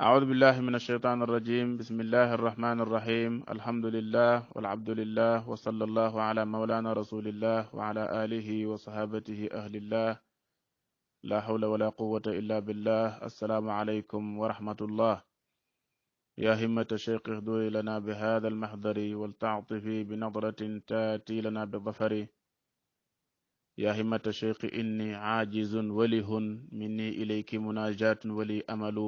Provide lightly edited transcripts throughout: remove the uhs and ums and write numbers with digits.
أعوذ بالله من الشيطان الرجيم بسم الله الرحمن الرحيم الحمد لله والعبد لله وصلى الله على مولانا رسول الله وعلى آله وصحابته أهل الله لا حول ولا قوة إلا بالله السلام عليكم ورحمة الله يا همة الشيخ اهدري لنا بهذا المحضر ولتعطفي بنظرة تاتي لنا بالظفر يا همة الشيخ إني عاجز وله مني إليك مناجاة ولي أمل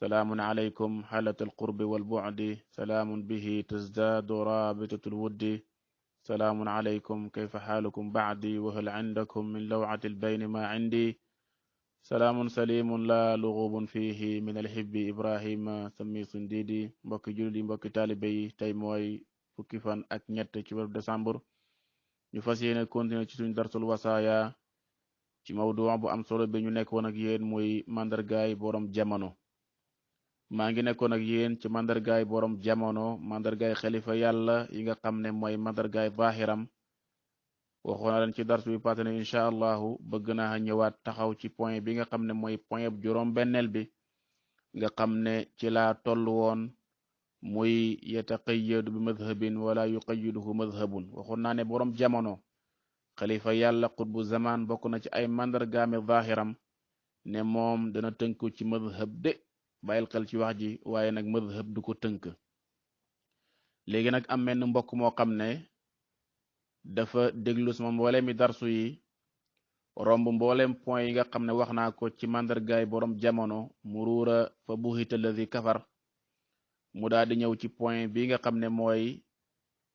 سلام عليكم حالة القرب والبعد سلام به تزداد رابطة الود سلام عليكم كيف حالكم بعدي وهل عندكم من لوعة البين ما عندي سلام سليم لا لغوب فيه من الحب إبراهيم سمي سنديدي mbokki jullit yi mbokki taalibe yi tey mooy fukki fan ak ñett ci weeru décembre ñu fas yéene continuer ci suñu darsul wasaaya ci mawdu bu am solo bi ñu nekk woon ak yéen muy mandargaay borom jamono maa ngi nekkoon ak yéen ci mandargaay borom jamono mandargaay xalifa yàlla yi nga xam ne mooy mandargaay zahiram waxoon na leen ci dars bi passé ne incha allahu bëgg naa ñëwaat taxaw ci point bi nga xam ne mooy point bu juróom benneel bi nga xam ne ci laa toll woon muy yataqayyadu bi madhabin wala yuqayyiduhu madhabun waxoon naa ne borom jamono xalifa yàlla qutbu zaman bokk na ci ay mandargaami zahiram ne moom dana tënku ci madhab de bàyyil xel ci wax ji waaye nag madhab du ko tënk léegi nag am menn mbokk moo xam ne dafa déglu sama mbooleem mi darsu yi romb mbooleem point yi nga xam ne wax naa ko ci mandargaay borom jamono muruura fa buhita alladi kafar mu daal di ñëw ci point bi nga xam ne mooy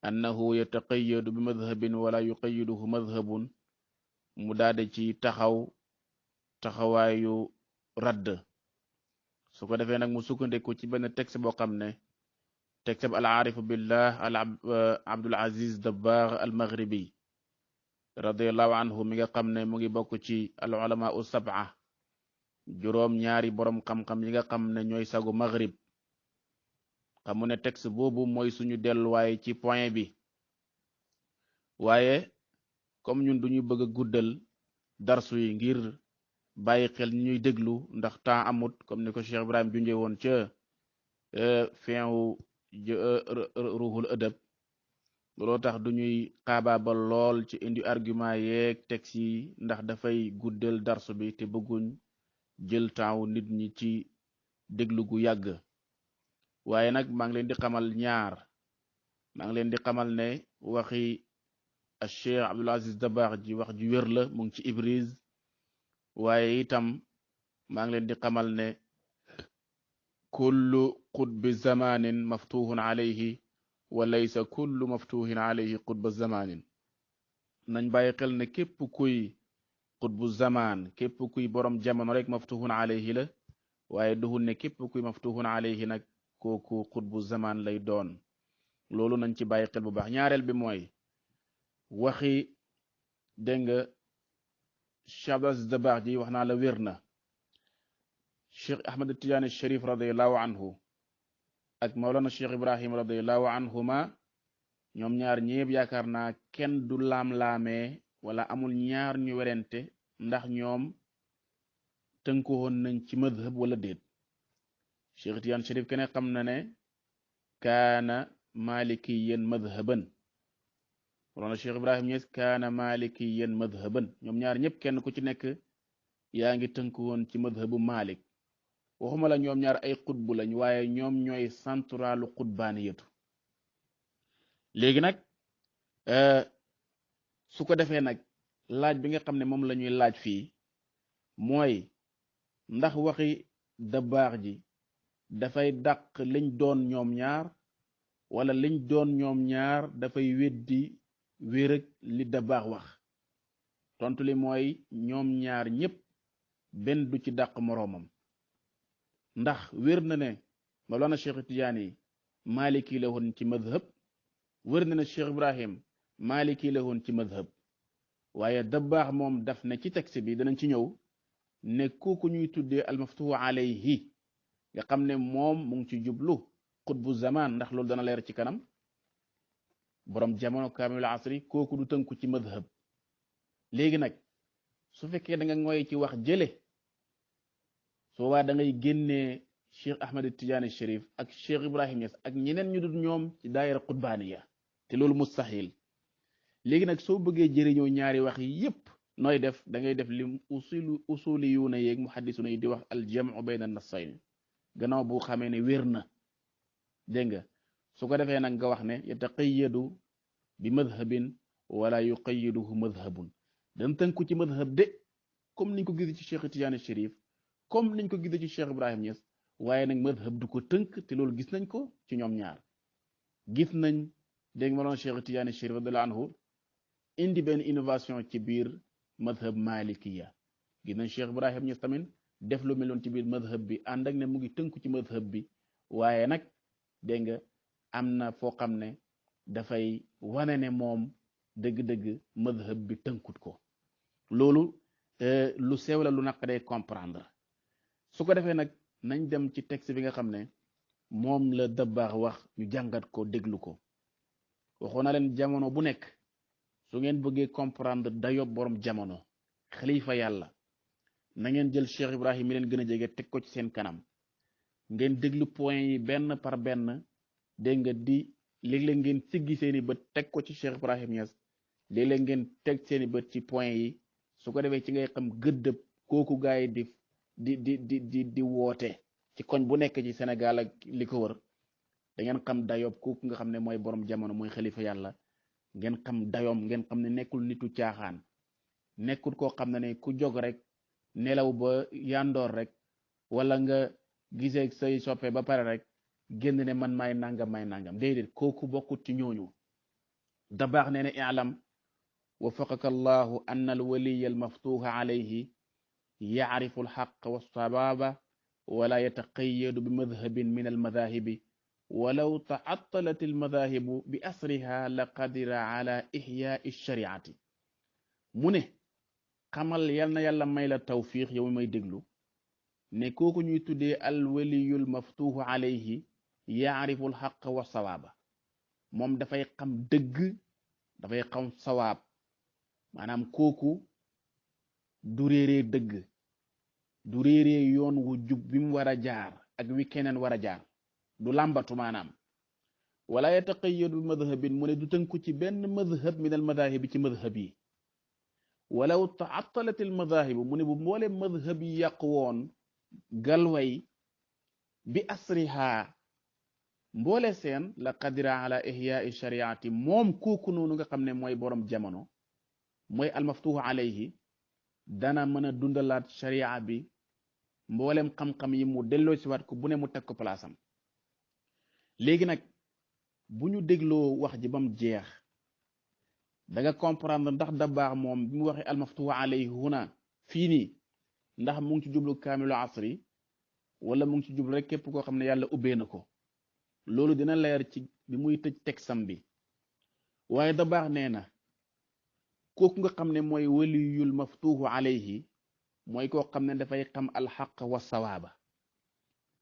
annahu yataqayyadu bi madhabin wala yuqayyiduhu madhabun mu daal di ci taxawaayu radd su ko defee nag mu sukkandiku ci benn texte boo xam ne texte al aarifu billah Abdul Aziz Dabakh al Maghribi radiallahu anhu mi nga xam ne mu ngi bokk ci al ulama u sab'a juróom ñaari borom xam-xam yi nga xam ne ñooy sagu maghrib xamu ne texte boobu mooy suñu delluwaay ci point bi waaye comme ñun duñu bëgg a guddal darsu yi ngir bàyyi xel ñi ñuy déglu ndax temps amut comme ni ko Cheikh Ibrahim junje woon ca fin wu ruhul ëdëb looloo tax du ñuy xaabaabal lool ci indi argument yeeg texte yi ndax dafay guddal darsu bi te bëgguñ jël temps wu nit ñi ci déglu gu yàgg waaye nag maa ngi leen di xamal maa ngi leen di xamal ne waxi Cheikh Abdul Aziz Dabakh ji wax ju wér la mu ngi ci Ibriz waaye itam maa ngi leen di xamal ne kullu qutbi zamanin maftuhun alayhi wa laysa kullu maftuhin alayhi qutba zamanin nañ bàyyi xel ne képp kuy qutbu zaman képp kuy borom jamono rek maftuhun alayhi la waaye duhul ne képp kuy maftuhun alayhi nag kooku qutbu zaman lay doon loolu nañ ci bàyyi xel bu baax ñaareel bi mooy waxi dégg nga Cheikh Abdul Aziz Dabakh ji wax naa la wér na Cheikh Ahmad Tidiane Sharif radiallahu anhu ak Mawlana Cheikh Ibrahim radiallahu anhuma ñoom ñaar ñépp yaakaar naa kenn du laam-laamee wala amul ñaar ñu werente ndax ñoom tënkuwoon nañ ci madhab wala déet Cheikh Tidiane Sharif kene xam na ne kaana malikiyan madhaban Mawlana Cheikh Ibrahim Niass kaana malikiyan madhaban ñoom ñaar ñëpp kenn ku ci nekk yaa ngi tënku woon ci madhabu Malik waxuma la ñoom ñaar ay xutbu lañ waaye ñoom ñooy centralu xutbaaniyatu léegi nag su ko defee nag laaj bi nga xam ne moom la ñuy laaj fii mooy ndax waxi Dabakh ji dafay dàq liñ doon ñoom ñaar wala liñ doon ñoom ñaar dafay weddi wérëg li Dabakh wax tontu li mooy ñoom ñaar ñépp benn du ci dàq moroomam ndax wér na ne Mawlana Cheikh Tidiane yi maliki la woon ci madhab wér na ne Cheikh Ibrahim maliki la woon ci madhab waaye Dabakh moom daf ne ci texte bi danañ ci ñëw ne kooku ñuy tuddee almaftuhu alayhi nga xam ne moom mu ngi ci jublu qutbu zaman ndax loolu dana leer ci kanam borom jamono kaamil asri kooku du tënku ci madhab léegi nag su fekkee da nga ngoy ci wax jële soo waa da ngay génnee Cheikh Ahmed Tidiane Chérif ak Cheikh Ibrahim Niass ak ñeneen ñu dul ñoom ci daayira qutbaaniya te loolu mustahil léegi nag soo bëggee jëriñoo ñaari wax yi yépp nooy def da ngay def li usuliyuuna yeeg muhaddisuna yi di wax al jamu bayna nassayn gannaaw bu xamee ne wér na dégg nga su ko defee nag nga wax ne yataqayyadu bi madhabin wala yuqayyiduhu madhabun dan tënku ci madhab de comme niñ ko gisee ci Cheikh Tidiane Chérif comme niñ ko gisee ci Cheikh Ibrahim Niass waaye nag madhab du ko tënk te loolu gis nañ ko ci ñoom ñaar gis nañ dégg nga ma doon Cheikh Tidiane Chérif radiyallahu anhu indi benn innovation ci biir madhab malikiya gis nañ Cheikh Ibrahim Niass tamit def lu meloon ci biir madhab bi ànd ak ne mu ngi tënku ci madhab bi waaye nag dégg nga am na foo xam ne dafay wane ne moom dëgg-dëgg madhab bi tënkut ko loolu lu sew la lu naqadee comprendre su ko defee nag nañ dem ci texte bi nga xam ne moom la Dabbaax wax ñu jàngat ko déglu ko waxoon na leen jamono bu nekk su ngeen bëggee comprendre dayob borom jamono xalifa yàlla na ngeen jël Cheikh Ibrahim mi leen gën a jege teg ko ci seen kanam ngeen déglu point yi benn par benn dégg nga di léeg-léeg ngeen siggi seeni bët teg ko ci Cheikh Ibrahim Niass léeg-léeg ngeen teg seeni bët ci point yi su ko defee ci ngay xam gëddëb kooku gaay yi di woote ci koñ bu nekk ci Sénégal ak li ko wër da ngeen xam dayob kooku nga xam ne mooy borom jamono mooy xalifa yàlla ngeen xam dayoom ngeen xam ne nekkul nitu caaxaan nekkul koo xam ne ku jog rek nelaw ba yandoor rek wala nga gisee say soppe ba pare rek génn ne man may nangam déedéet kooku bokkut ci ñooñu Dabbaax nee na i'lam wafaqaka allahu anna alwaliya almaftuha alayhi yacrifu alxaq walsawaaba wala yataqayyadu bi madhabin min almadahibi walaw taattalat almadahibu bi asriha la qadira ala ixyaai alshariati mu ne xamal yal na yàlla may la tawfiq yow may déglu ne kooku ñuy tuddee alwaliyu almaftuhu alayhi yacrifu alxaq walsawaaba moom dafay xam dëgg dafay xam sawaab maanaam kooku du réeree dëgg du réeree yoon wu jub bi mu war a jaar ak wi keneen war a jaar du làmbatu maanaam wala yataqayyadu madhabin mu ne du tënku ci benn madhab min al madahibi ci madhab yi walaw taattalat al madahibu mu ne bu mboole madhab yi yàq woon galway bi asriha mboole seen la qadira ala ihyaai shariati moom kooku noonu nga xam ne mooy borom jamono mooy almaftuhu alayhi dana mën a dundalaat sharia bi mboolem xam-xam yi mu delloo si waat ko bu ne mu teg ko palaasam léegi nag bu ñu dégloo wax ji bam jeex da nga comprendre ndax Dabbaax moom bi mu waxee almaftuhu alayhi huna fii nii ndax mu ngi ci jublu kaamilu asri wala mu ngi ci jublu rek képp koo xam ne yàlla ubbee na ko loolu dina leer ci bi muy tëj tegsam bi waaye Dabbaax nee na kooku nga xam ne mooy waliyul maftuhu alayhi mooy koo xam ne dafay xam alxaq wa sawaaba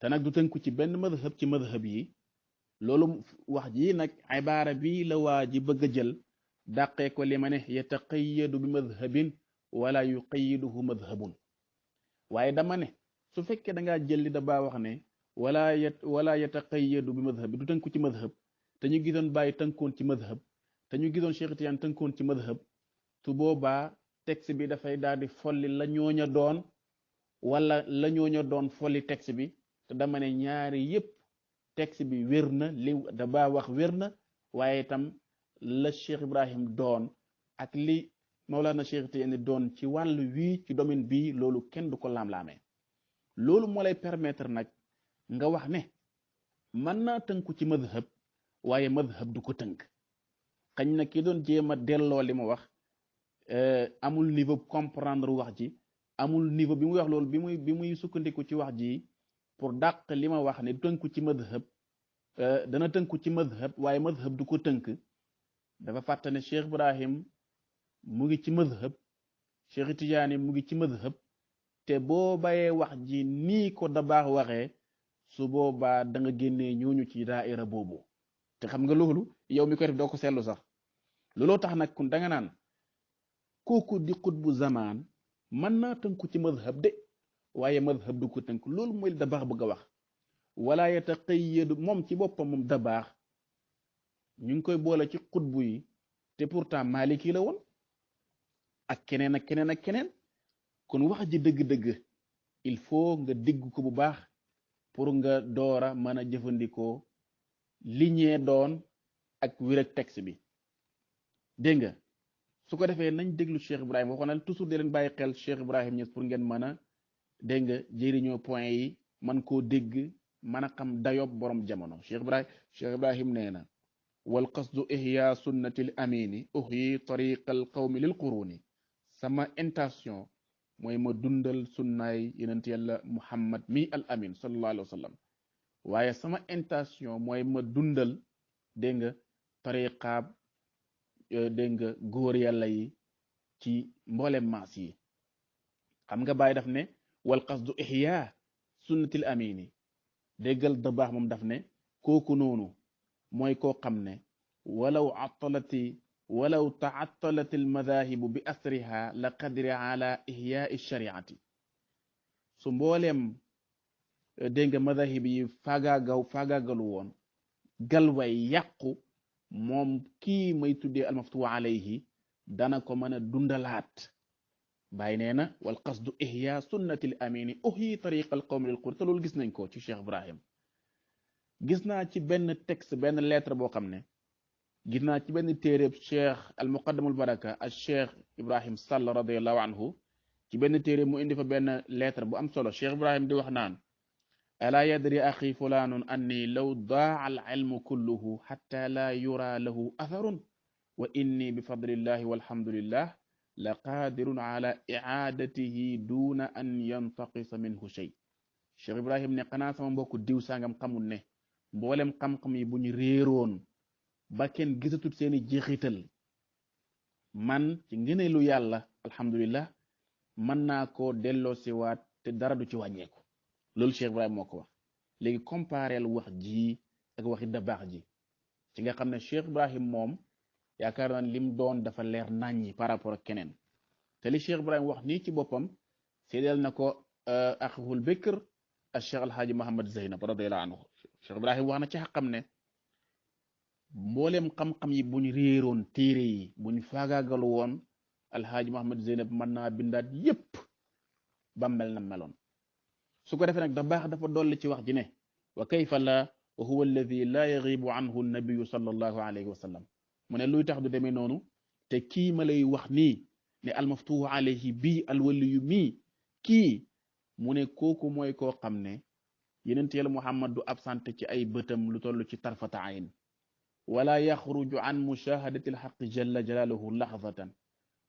te nag du tënku ci benn madhab ci madhab yi loolu wax ji nag ibaara bi la waa ji bëgg a jël dàqee ko li ma ne yataqayyadu bi madhabin wala yuqayyiduhu madhabun waaye dama ne su fekkee da ngaa jël li Dabbaax wax ne wala yataqayyadu bi madhabin du tënku ci madhab te ñu gisoon bàyyi tënkoon ci madhab te ñu gisoon Cheikh Tidiane tënkoon ci madhab su boobaa texte bi dafay daal di folli la ñooña doon wala la ñooña doon folli texte bi te dama ne ñaari yépp texte bi wér na li Dabbaax wax wér na waaye itam la Cheikh Ibrahim doon ak li Mawlana Cheikh Tidiane doon ci wàllu wii ci domaine bii loolu kenn du ko laam-laamee loolu moo lay permettre nag nga wax ne mën naa tënku ci madhab waaye madhab du ko tënk xañ na ki doon jéem a delloo li mu wax amul niveau comprendre wax ji amul niveau bi muy wax loolu bi muy sukkandiku ci wax ji pour dàq li ma wax ne tënku ci madhab dana tënku ci madhab waaye madhab du ko tënk dafa fàtte ne Cheikh Ibrahim mu ngi ci madhab Cheikh Tidiane mu ngi ci madhab te boo bayee wax ji nii ko Dabbaax waxee su boobaa da nga génnee ñooñu ci daaira boobu te xam nga loolu yow mi ko def doo ko seetlu sax looloo tax nag kun da nga naan kooku di xutbu zamaan mën naa tënku ci madhab de waaye madhab du ko tënk loolu mooy Dabbaax bëgg a wax wala yataqayyadu moom ci boppam moom dabaax ñu ngi koy boole ci xutbu yi te pourtant maliki la woon ak keneen ak keneen ak keneen kon wax ji dëgg-dëgg il faut nga digg ko bu baax pour nga doora mën a jëfandikoo li ñee doon ak wir ak texte bi dégg nga su ko defee nañ déglu Cheikh Ibrahim waxoon na toujours di leen bàyyi xel Cheikh Ibrahim Niass pour ngeen mën a dégg nga jëriñoo point yi man koo dégg mën a xam dayob borom jamono Cheikh Ibrahim nee na wal qasdu ihya sunnati l amini uhyi tariqa al qawmi lil quruni sama intention mooy ma dundal sunnaay yenent yàlla Muhammad mi al amin sallallahu alayhi wa sallam waaye sama intention mooy ma dundal dégg nga tariqaab dégg nga góor yàlla yi ci mboolem maas yi xam nga bàyyi daf ne wal qasdu ihya sunnatil amini déggal da baax moom daf ne kooku noonu mooy koo xam ne walaw taattalati almadahibu bi asriha la qadri ala ihyaai shariati su mbooleem dégg nga madahib yi faagaagalu woon galway yàqu moom kii may tuddee almaftuwa alayhi dana ko mën a dundalaat bàyyi nee na wal qasdu ihya sunnati l amini uhyi tariqa al qawmi lil qur te loolu gis nañ ko ci Cheikh Ibrahim gis naa ci benn texte benn lettre boo xam ne gis naa ci benn téeréb Cheikh al muqaddamul baraka al Cheikh Ibrahim Sall radiallahu anhu ci benn téere mu indi fa benn lettre bu am solo Cheikh Ibrahim di wax naan alaa yadri axi fulaanun anni law daa al ilmu kulluhu xatta laa yura lahu atharun wa inni bi fadlillahi walhamdulillah la qaadirun ala icaadatihi duuna an yantaqisa minhu shay Cheikh Ibrahim ne xanaa sama mbokku diw sangam xamul ne mboolem xam-xam yi bu ñu réeroon ba kenn gisatut seeni jeexital man ci ngëneelu yàlla alhamdulillah mën naa koo delloo siwaat te dara du ci wàññeeku loolu Cheikh Ibrahim moo ko wax léegi compareel wax ji ak waxi da baax ji ci nga xam ne Cheikh Ibrahim moom yaakaar naa lim doon dafa leer naññi par rapport ak keneen te li Cheikh Ibrahim wax nii ci boppam seedeel na ko axul Bikr ak Cheikh Alhaaji Mahamad Zeynab radiyallahu anhu Cheikh Ibrahim wax na ci xaqam ne mboolem xam-xam yi buñ réeroon téere yi buñ faagaagalu woon Alhaaji Mahamad Zeynab mën naa bindaat yépp ba mel na meloon su ko defee nag da baax dafa dolli ci wax ji ne wa kayfa la wa huwa alladi la yagibu anhu nabiyu sallallahu alayhi wa sallam mu ne luy tax du demee noonu te kii ma lay wax nii ne almaftuhu alayhi bii alwaliyu mii kii mu ne kooku mooy koo xam ne yenent yàlla Muhammad du absente ci ay bëtam lu toll ci tarfata ayn wala yaxruju an mushahadati alxaq jalla jalaaluhu laxzatan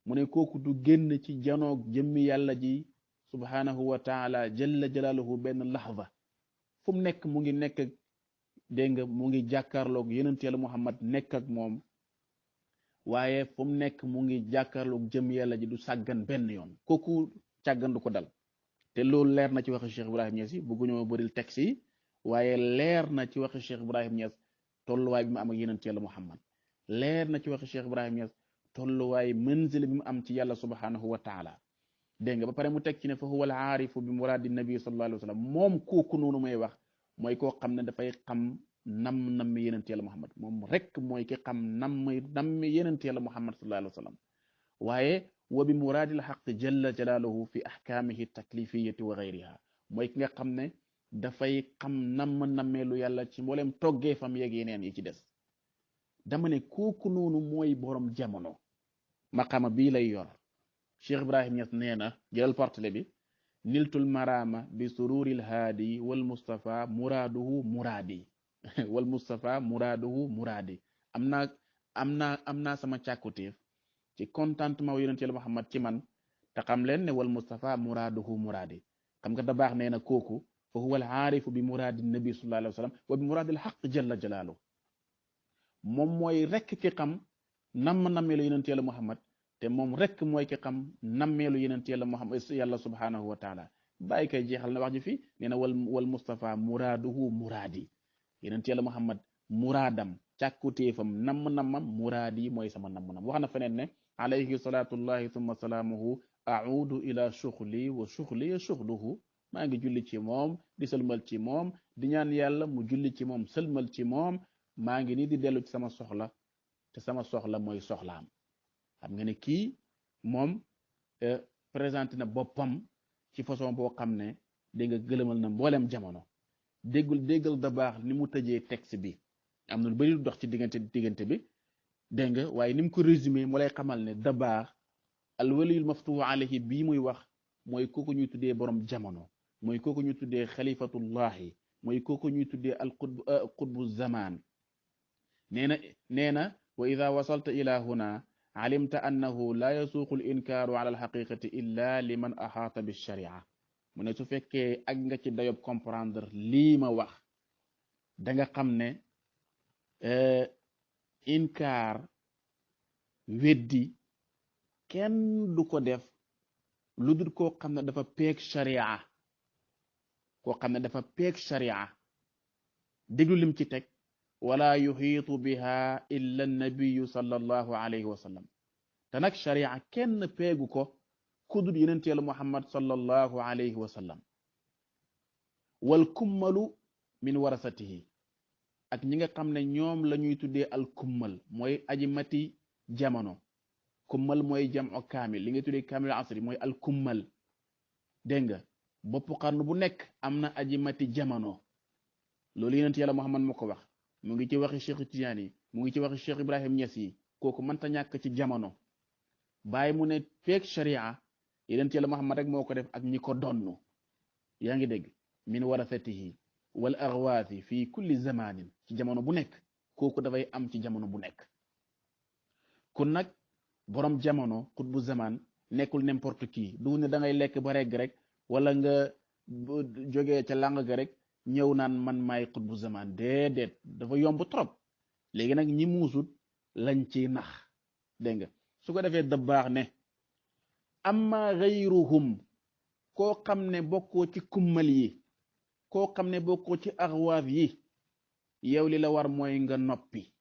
mu ne kooku du génn ci janoog jëmmi yàlla ji subhanahu wa taala jalla jalaaluhu benn laxza fu mu nekk mu ngi nekk dégg nga mu ngi jàkkaarloog yenent yàlla Muhammad nekk ak moom waaye fu mu nekk mu ngi jàkkaarloog jëm yàlla ji du sàggan benn yoon kooku càggan du ko dal te loolu leer na ci waxi Cheikh Ibrahim Niass yi bëgguñoo bëril texte yi waaye leer na ci waxi Cheikh Ibrahim Niass tolluwaay bi mu am ak yenent yàlla Muhammad leer na ci waxi Cheikh Ibrahim Niass tolluwaay manzil bi mu am ci yàlla subhanahu wa taala dégg nga ba pare mu teg ci ne fa huwa al aarifu bi muraadi nabi sallallahu alayhi wa sallam moom kooku noonu may wax mooy koo xam ne dafay xam nam yenent yàlla Muhammad moom rek mooy ki xam nam yenent yàlla Muhammad sallallahu alayhi wa sallam waaye wa bi muraadil xaq jalla jalaaluhu fi ahkaamihi taklifiyati wa gayriha mooy ki nga xam ne dafay xam nammeelu yàlla ci mboolem toggee fam yeeg yeneen yi ci des dama ne kooku noonu mooy borom jamono maqama bii lay yor Cheikh Ibrahim Niass nee na jëlal portele bi niltul marama bi sururil haadi wal mustafa muraaduhu muraadi wal mustafa muraaduhu muraadi am naa sama càkkutéef ci contentement yonent yàlla Muhammad ci man te xam leen ne wal mustafa muraaduhu muraadi xam nga da baax nee na kooku fa huwa al aarifu bi muraadi nabi sallallahu alayhi wa sallam wa bi muraadil xaq jalla jalaaluhu moom mooy rekk ki xam nammeelu yonent yàlla Muhammad te moom rek mooy ki xam nammeelu yenent yàlla Muhammad yàlla subhanahu wa taala bàyyi kay jeexal na wax ji fii nee na wal mustafa muraaduhu muraadi yenent yàlla Muhammad muraadam càkkutéefam nammam muraadi mooy sama namm wax na feneen ne alayhi salatullahi thumma salaamuhu audu ila shughli wa shughli shughluhu maa ngi julli ci moom di sëlmal ci moom di ñaan yàlla mu julli ci moom sëlmal ci moom maa ngi nii di dellu ci sama soxla te sama soxla mooy soxlaam. xam nga ne kii moom présenté na boppam ci façon boo xam ne dégg nga gëlëmal na mboolem jamono. déggal da baax ni mu tëjee texte bi am na lu bari lu dox ci diggante bi dégg nga waaye ni mu ko résumé mu lay xamal ne da baax al waliyul maftuhu alayhi bii muy wax mooy kooku ñuy tuddee borom jamono mooy kooku ñuy tuddee xalifatullahi mooy kooku ñuy tuddee al qutbu zaman. nee na wa ida wasalta ila huna alimta annahu la yasuuqu al inkaaru ala al xaqiqati illa liman axaata bi sharia. mu ne su fekkee ak nga ci dayob comprendre lii ma wax da nga xam ne inkaar weddi kenn du ko def lu dul koo xam ne dafa peeg sharia koo xam ne dafa peeg sharia. déglu lim ci teg wala yuxiitu biha illa annabiyu sallallahu alayhi wa sallam. te nag sharia kenn peegu ko kudul yonent Yàlla Muhammad sallallahu alayhi wa sallam. wal kummalu min warasatihi ak ñi nga xam ne ñoom la ñuy tuddee al kummal mooy aji mati jamono. kummal mooy jam'u kaamil li nga tuddee kaamil asri mooy al kummal. dégg nga bopp xarnu bu nekk am na aji mati jamono. loolu yonent Yàlla Muhammad moo ko wax mu ngi ci waxi Cheikh Tidiane yi mu ngi ci waxi Cheikh Ibrahim Niass yi kooku mënta ñàkk ci jamono. bàyyi mu ne feek sharia yonent Yàlla Muhammad rek moo ko def ak ñi ko donnu. yaa ngi dégg min warasatihi wal arwaasi fi kulli zamanin ci jamono bu nekk kooku dafay am ci jamono bu nekk. kon nag borom jamono xutbu zaman nekkul n'importe qui du ne da ngay lekk ba regg rek wala nga jógee ca làng ga rek ñëw naan man maay xutbu zaman déedéet dafa yomb trop. léegi nag ñi muusut lañ ci nax dégg nga su ko defee da baax ne amma gayruhum koo xam ne bokkoo ci kummal yi koo xam ne bokkoo ci axwaaf yi yow li la war mooy nga noppi.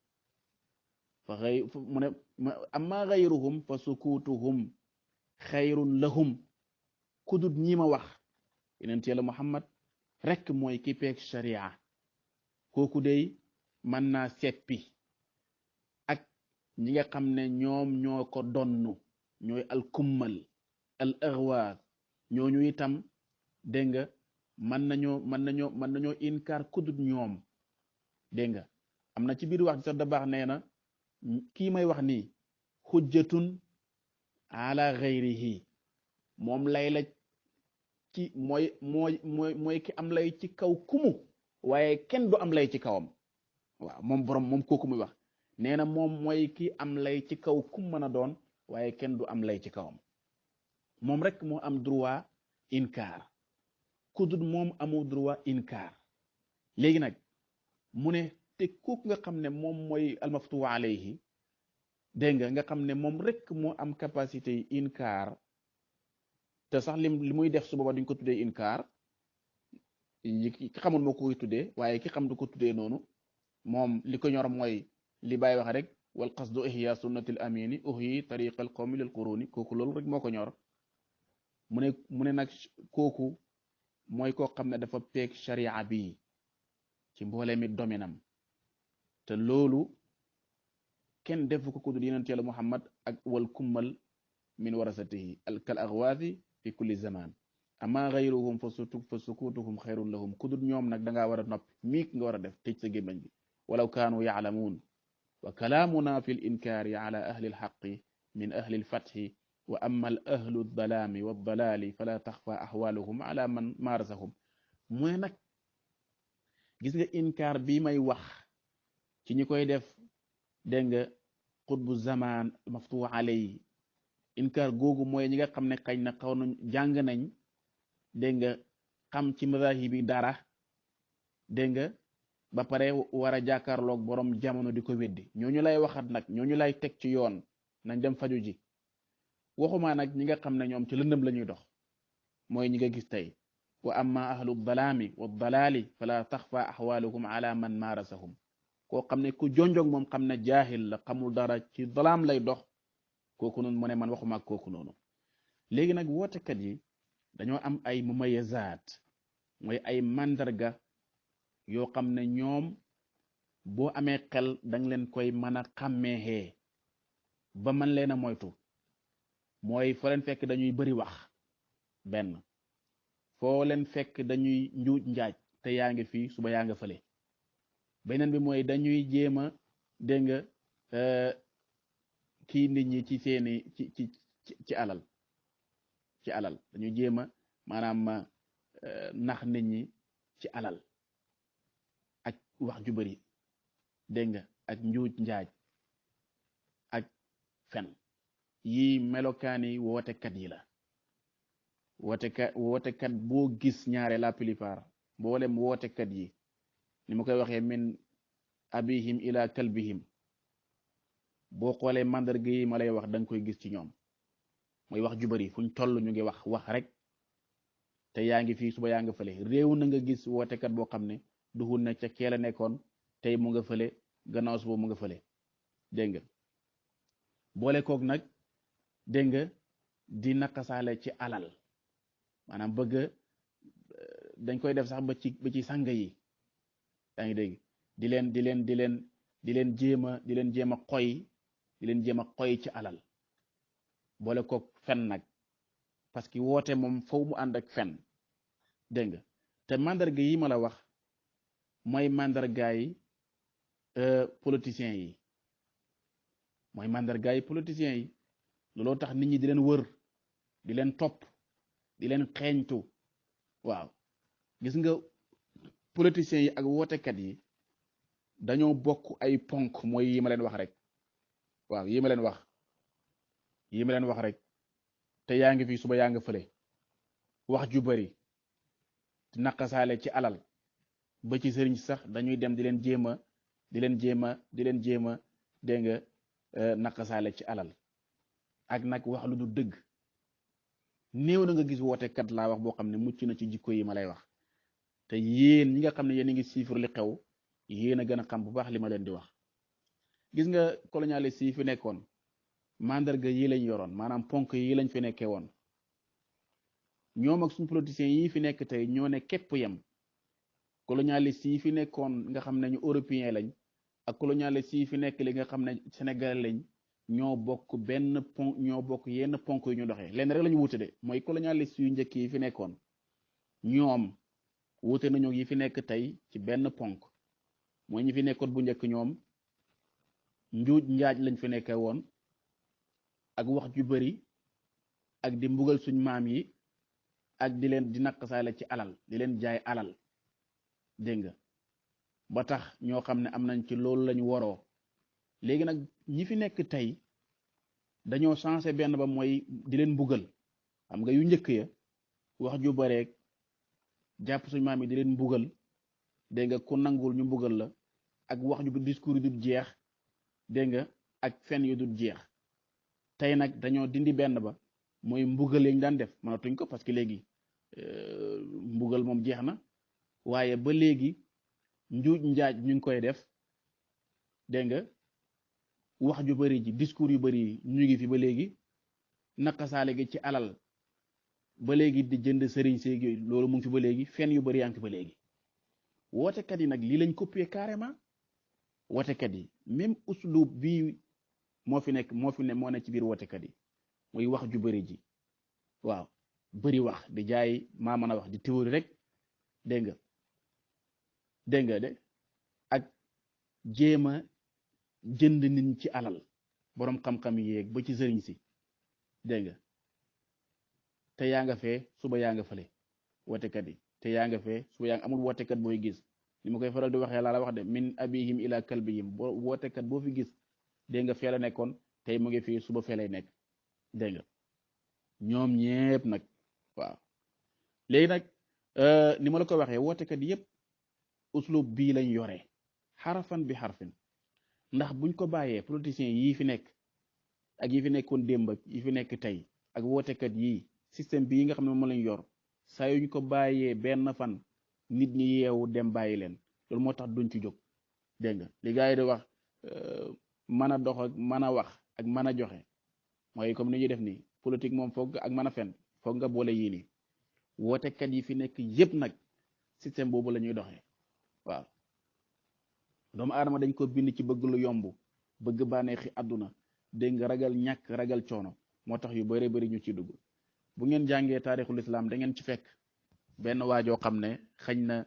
fa xëy mu ne amma gayruhum fa sukutuhum xayrun lahum kudut ñi ma wax yonent Yàlla Muhammad rek mooy ki peeg sharia kooku dey mën naa seppi ak ñi nga xam ne ñoom ñoo ko donnu ñooy al kummal al axwaaf ñooñu itam dégg nga mën nañoo inkaar kudut ñoom. dégg nga am na ci biir wax sax da baax nee na kii may wax nii xujjatun ala gayrihi moom lay la ci mooy ki am lay ci kaw kumu waaye kenn du am lay ci kawam. waaw moom kooku muy wax nee na moom mooy ki am lay ci kaw kum mën a doon waaye kenn du am lay ci kawam. moom rek moo am droit inkaar kudut moom amoo droit inkaar. léegi nag mu ne te kooku nga xam ne moom mooy almaftuwa alayhi dégg nga xam ne moom rek moo am capacité yi inkaar te sax li muy def su booba duñ ko tuddee inkaar ki xamul moo koy tuddee waaye ki xam du ko tuddee noonu. moom li ko ñor mooy li bàyyi wax rek wal qasdu ihya sunnatil amini uhyi tariqal qawmi lil quruni kooku loolu rek moo ko ñor. mu ne nag kooku mooy koo xam ne dafa peeg sharia bi ci mboole mi dominam te loolu kenn defu ko kudul yonent Yàlla Muhammad ak wal kummal min warasatihi kal axwaasi fi kulli zaman. amma gayruhum fa sukutuhum xayrun lahum kudul ñoom nag da ngaa war a noppi miik nga war a def tëj sa gémmañ bi walaw kaanu yaalamuun wa kalaamuna fi l inkaari ala ahli lxaqi min ahli lfatxi wa amma al ahlu dalaami wa dalaali fala taxfa axwaaluhum ala man maarasahum. mu ne nag gis nga inkaar bi may wax ci ñi koy def dégg nga xutbu zaman maftuwa alayhi inkaar googu mooy ñi nga xam ne xañ na xaw nañ jàng nañ dégg nga xam ci mazahib bi dara dégg nga ba pare war a jàkkaarloog borom jamono di ko weddi ñooñu lay waxat nag ñooñu lay teg ci yoon nañ dem faju ji. waxuma nag ñi nga xam ne ñoom ci lëndëm la ñuy dox mooy ñi nga gis tey wa amma ahlu dalaami wa dalaali fala taxfa axwaaluhum ala man maarasahum koo xam ne ku jonjog moom xam ne jaahil la xamul dara ci dalaam lay dox kooku noonu mu ne man waxuma ak kooku noonu. léegi nag wootekat yi dañoo am ay mumayazaat mooy ay mandarga yoo xam ne ñoom boo amee xel danga leen koy mën a xàmmeexee ba man leen a moytu mooy foo leen fekk dañuy bari wax benn foo leen fekk dañuy njuuj njaaj te yaa ngi fii suba yaa nga fële beneen bi mooy dañuy jéem a dégg nga kii nit ñi ci seeni ci alal dañuy jéem a maanaam nax nit ñi ci alal ak wax ju bari dégg nga ak njuuj njaaj ak fen yi melokaani wootekat yi la wootekat boo gis ñaare la plupart mboolem wootekat yi ni ma koy waxee min abihim ila kalbihim boo xoolee mandarga yi ma lay wax da nga koy gis ci ñoom mooy wax ju bari fuñ toll ñu ngi wax rek te yaa ngi fii suba yaa nga fële réew na nga gis wootekat boo xam ne duhul na ca keel a nekkoon tey mu nga fële gannaaw suba mu nga fële dégg nga boole koog nag dégg nga di naqasaale ci alal maanaam bëgg dañ koy def sax ba ci sàng yi yaa ngi dégg di leen jéem a xoy ci alal boole koog fen nag parce que woote moom faw mu ànd ak fen dégg nga te mandarga yi ma la wax mooy mandargaay politiciens yi looloo tax nit ñi di leen wër di leen topp di leen xeeñtu waaw gis nga politiciens yi ak wootekat yi dañoo bokk ay ponk mooy yi ma leen wax rek waaw yi ma leen wax rek te yaa ngi fi suba yaa nga fële wax ju bari di naqasaale ci alal ba ci sëriñ sax dañuy dem di leen jéem a dégg nga naqasaale ci alal ak nag wax lu du dëgg néew na nga gis wootekat laa wax boo xam ne mucc na ci jikko yi ma lay wax te yéen ñi nga xam ne yéen a ngi siifur li xew yéen a gën a xam bu baax li ma leen di wax gis nga colonialiste yi fi nekkoon mandarga yi lañ yoroon maanaam ponk yi lañ fi nekkee woon ñoom ak suñu politiciens yi fi nekk tey ñoo ne képp yem colonialiste yi fi nekkoon nga xam ne ñu européen lañ ak colonialiste yi fi nekk li nga xam ne sénégalais lañ ñoo bokk yenn ponk yu ñu doxee leen rek la ñu wuute de mooy colonialiste yu njëkk yi fi nekkoon ñoom wuute nañu yi fi nekk tey ci benn ponk mooy ñi fi nekkoon bu njëkk ñoom njuuj njaaj lañ fi nekkee woon ak wax ju bari ak di mbugal suñ maam yi ak di naqasaale ci alal di leen jaay alal dégg nga ba tax ñoo xam ne am nañ ci loolu lañu waroo léegi nag ñi fi nekk tey dañoo changé benn ba mooy di leen mbugal xam nga yu njëkk ya wax ju bareeg jàpp suñ maam yi di leen mbugal dégg nga ku nangul ñu mbugal la ak wax ju discours yu dul jeex dégg nga ak fen yu dul jeex tey nag dañoo dindi benn ba mooy mbugal yi ñu daan def mënatuñ ko parce que léegi mbugal moom jeex na waaye ba léegi njuuj njaaj ñu ngi koy def dégg nga wax ju bari ji discours yu bari ñu ngi fi ba léegi naqasaale gi ci alal ba léegi di jënd sëriñ seeg yooyu loolu mu ngi fi ba léegi fen yu bari yaa ngi fi ba léegi wootekat yi nag lii lañ copier carrément wootekat yi même uslub bii moo ne ci biir wootekat yi muy wax ju bari ji waaw bari wax di jaay maa mën a wax di théorie rek dégg nga de ak jéem a jënd nit ci alal boroom xam-xam yéeg ba ci sëriñ si dégg nga te yaa nga fee suba yaa nga fële wootekat yi te yaa nga fee suba yaa nga amul wootekat booy gis li ma koy faral di waxee laa la wax de min abihim ila kalbihim wootekat boo fi gis dégg nga fee la nekkoon tey mu ngi fii suba fee lay nekk dégg nga ñoom ñépp nag waaw léegi nag ni ma la ko waxee wootekat yépp uslub bii lañ yore xarafan bi xarfin ndax buñ ko bàyyee politiciens yii fi nekk ak yi fi nekkoon démb ak yi fi nekk tey ak wootekat yii système bii nga xam ne moom lañ yor saa yuñ ko bàyyee benn fan nit ñi yeewu dem bàyyi leen loolu moo tax duñ ci jóg dégg nga li gars yi di wax mën a dox ak mën a wax ak mën a joxe mooy comme ni ñuy def nii politique moom foog ak mën a fen foog nga boole yii nii wootekat yi fi nekk yépp nag système boobu la ñuy doxee. waaw doomu aadama dañ ko bind ci bëgg lu yomb, bëgg bànneexi àdduna, dégg nga ragal ñàkk, ragal coono, moo tax yu bare bari ñu ci dugg. bu ngeen jàngee taarixul islam da ngeen ci fekk benn waajoo xam ne xañ na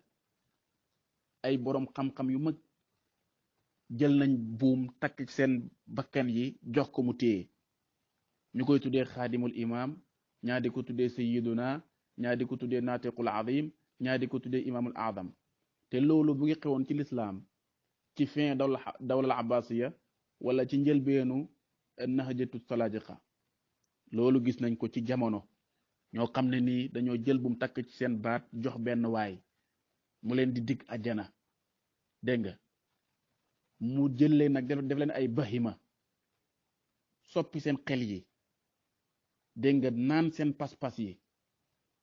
ay boroom xam-xam yu mag jël nañ buum takk seen bakkan yi jox ko mu téye, ñu koy tuddee xaadimul imam, ñaa di ko tuddee sayyiduna, ñaa di ko tuddee naatiqul azim, ñaa di ko tuddee imamul azam. te loolu bu ngi xewoon ci lislaam ci fin dawlal abbasiya wala ci njëlbeenu nahjatu salajiqa. loolu gis nañ ko ci jamono ñoo xam ne nii dañoo jël bum takk ci seen baat jox benn waay mu leen di dig ajjana, dégg nga mu jël leen nag def leen ay bahima, soppi seen xel yi, dégg nga naan seen pas-pas yi.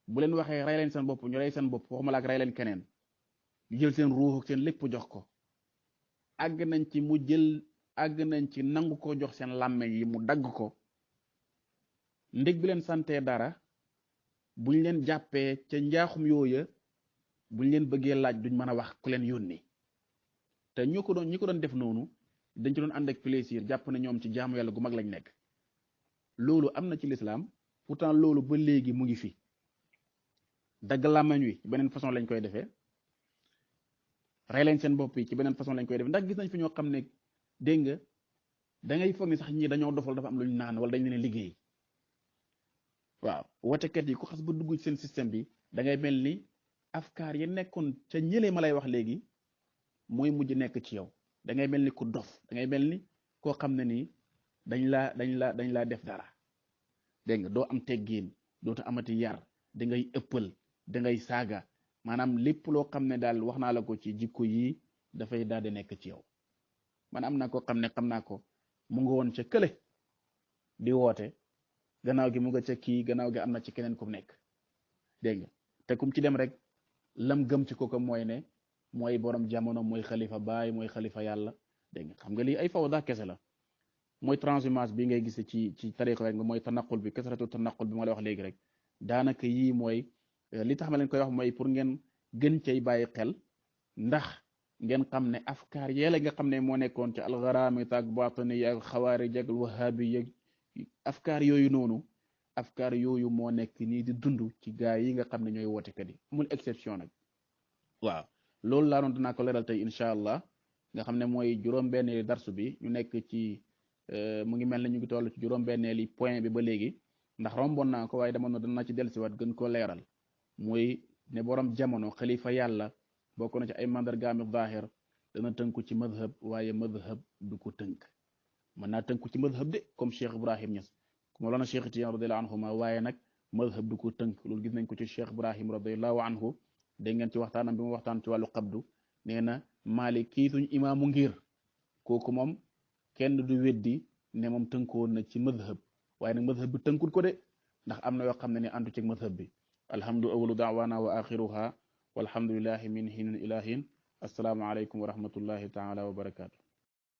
bu leen waxee rey leen seen bopp ñu rey seen bopp, waxuma la ak rey leen keneen. ñu jël seen ruux seen lépp jox ko. àgg nañ ci nangu ko jox seen làmmeñ yi mu dagg ko. ndég bi leen santee dara buñ leen jàppee ca njaaxum yooya, buñ leen bëggee laaj duñ mën a wax ku leen yónni. te ñi ko doon def noonu dañ ci doon ànd ak plaisir, jàpp na ñoom ci jaamu yàlla gu mag lañ nekk. loolu am na ci lislaam, pourtant loolu ba léegi mu ngi fi. dagg làmmeñ wi ci beneen façon lañ koy defee, rey leen seen bopp yi ci beneen façon lañ koy defee. ndax gis nañ fi ñoo xam ne dégg nga da ngay foog ni sax ñii dañoo dofal, dafa am lu ñu naan wala dañ leen liggéey. waaw wotekat yi ku xas ba dugg ci seen système bi da ngay mel ni afkaar yi nekkoon ca ñëlee ma lay wax léegi mooy mujj nekk ci yow. da ngay mel ni ku dof, da ngay mel ni koo xam ne nii dañ laa def dara, dégg nga doo am teggiin, dootu amati yar, da ngay ëppal, da ngay saaga, maanaam lépp loo xam ne daal wax naa la ko ci jikko yi dafay daal di nekk ci yow. man am na koo xam ne xam naa ko mu nga woon ca kële di woote, gannaaw gi mu nga ca kii, gannaaw gi am na ci keneen ku nekk, dégg nga te kum ci dem rek lam gëm ci kooku mooy ne mooy borom jamono, mooy xalifa baay, mooy xalifa yàlla, dégg nga xam nga lii ay fawda kese la. mooy transhumance bi ngay gis ci tariqa rek nga mooy tanaqul bi, kasratu tanaqul bi ma lay wax léegi rek. daanaka yii mooy li tax ma leen koy wax mooy pour ngeen gën cay bàyyi xel, ndax ngeen xam ne afkaar yeela nga xam ne moo nekkoon ci algharamita ak batini ak xawaarij ak wahabi ak afkaar yooyu noonu, afkaar yooyu moo nekk nii di dund ci gaa yi nga xam ne ñooy wootekat yi, amul exception nag. waaw loolu laa doon dinaa ko leeral tey incha allah, nga xam ne mooy juróom-benneeli darsu bi. ñu nekk ci mu ngi mel ne ñu ngi toll ci juróom-benneeli point bi ba léegi, ndax romboon naa ko waaye dama no dana ci dellusiwaat gën koo leeral. mooy ne borom jamono xalifa yàlla bokk na ci ay mandargaami zaahir, dana tënku ci madhab, waaye madhab du ko tënk. mën naa tënku ci madhab de comme Cheikh Ibrahim Niass, Mawlana Cheikh Tidiane radiyallahu anhuma, waaye nag madhab du ko tënk. loolu gis nañ ko ci Cheikh Ibrahim radiyallahu anhu. dégg ngeen ci waxtaanam bi mu waxtaan ci wàllu qabdu, nee na Maalik kii suñ imaamu ngir kooku moom kenn du weddi ne moom tënkoon na ci madhab, waaye nag madhab bi tënkul ko de, ndax am na yoo xam ne ni àndu ci madhab bi. alhamdu awalu daawana wa axiruha walhamdulillahi min hin ilahin. assalaamu aleykum wa rahmatullahi taala wa barakaatu.